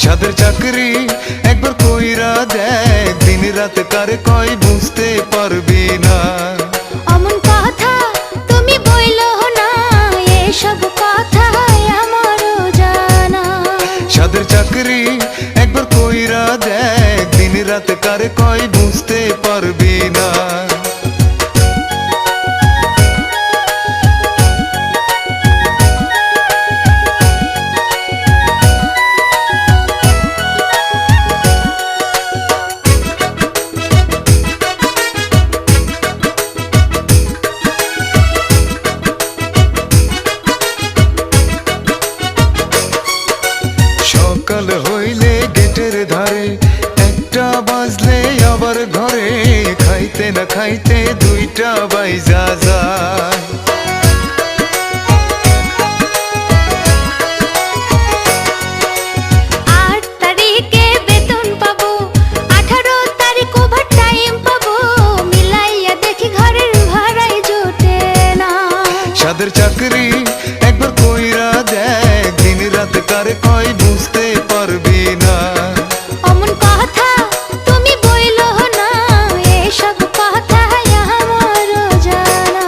সাদের চাকরি একবার কইরা দেখ, দিন রাত কারে কয় বুঝতে পারবি না। অমন কথা তুমি বইলো না, এসব কথা আমারও জানা। সাদের চাকরি একবার কইরা দেখ, দিন রাত কারে কয় বুঝতে পারবি না। সকাল হইলে গেটের ধারে, একটা বাজলে আবার ঘরে, খাইতে না খাইতে দুইটা বাইজা যায়। 8 তারিখে বেতন পাবো, 18 তারিখ ওভার টাইম পাবো, মিলাইয়া দেখি ঘরের ভাড়াই জোটে না। সাদের চাকরি একবার কইরা দেখ, দিন রাত কারে কয় বুঝতে পারবি না। অমন কথা তুমি বইলো না, এসব কথা আমারও জানা।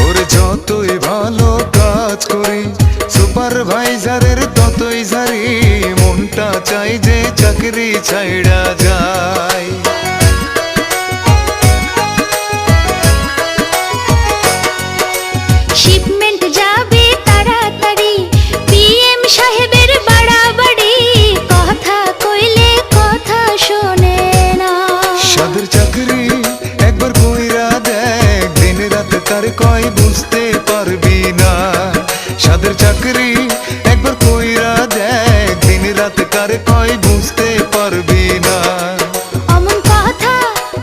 ওরে যতই ভালো কাজ করি, সুপারভাইজারের ততই ঝারি, মনটা চাই যে চাকরি ছাইড়া যায়। শিপমেন্ট যাবে তাড়াতাড়ি, পিএম সাহেবের বাড়াবাড়ি, কথা কইলে কথা শোনে না। সাদের চাকরি একবার কইরা দেখ, দিন রাত কারে কয় বুঝতে পারবি না। সাদের চাকরি একবার কইরা দেখ, দিন রাত কারে কয় বুঝতে পারবি না। অমন কথা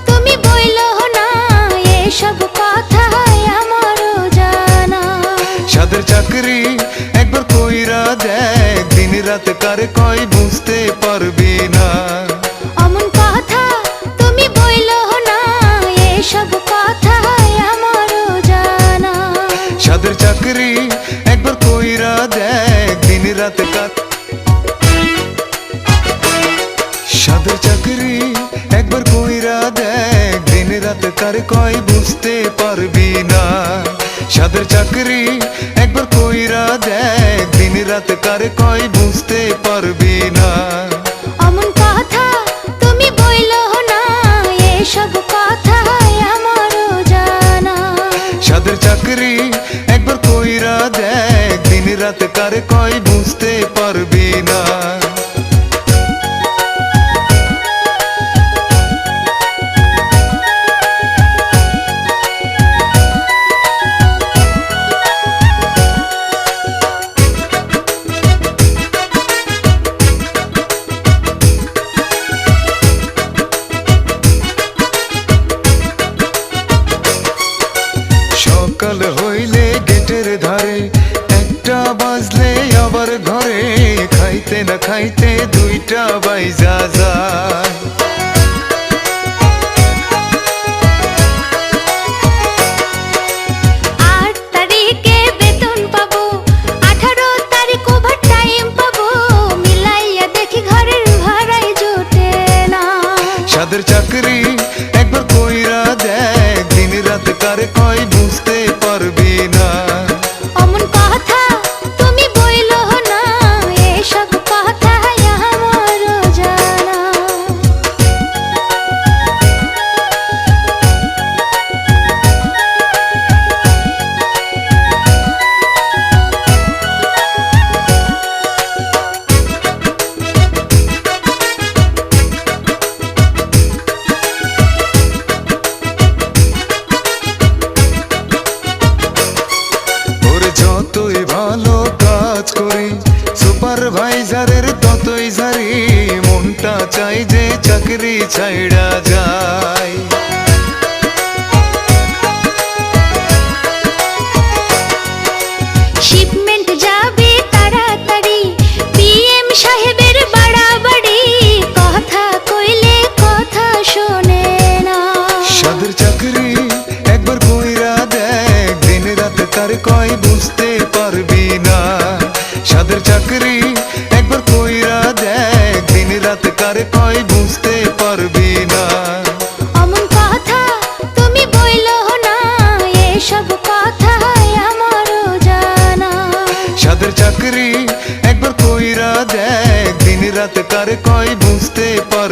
তুমি বইলো না, এসব কথা আমারও জানা। সাদের চাকরি একবার কইরা দেখ, দিন রাত কারে কয় বুঝতে পারবি না। অমন কথা তুমি বইলো না, এসব কথা আমারও জানা। সাদের চাকরি একবার কইরা দেখ, দিন রাত সাদের চাকরি একবার কইরা দেখ, দিন রাত কারে কয় বুঝতে পারবি না। সাদের চাকরি একবার কইরা দেখ, দিন রাত কারে কয় বুঝতে পারবি না। অমন কথা তুমি বইলো না, এসব কথা আমারও জানা। সাদের চাকরি একবার কইরা দেখ, দিন রাত কারে কয় বুঝতে পারবি না। সকাল হইলে গেটের ধারে, একটা বাজলে আবার ঘরে, খাইতে না খাইতে দুইটা বাইজা যায়। 8 তারিখে বেতন পাবো, 18 তারিখ ওভার টাইম পাবো, মিলাইয়া দেখি ঘরের ভাড়াই জোটে না। সাদের চাকরি একবার কইরা দেখ, দিন রাত কারে কয় বুঝতে পারবি না। অমন কথা তুমি বইলো না, এসব কথা আমারও জানা। ওরে যতই ভালো কাজ করি, সুপারভাইজারের ততই ঝারি, মনটা চাই যে চাকরি ছাইড়া যায়। সাদের চাকরি একবার কইরা দেখ, দিন রাত কারে কয় বুঝতে পারবি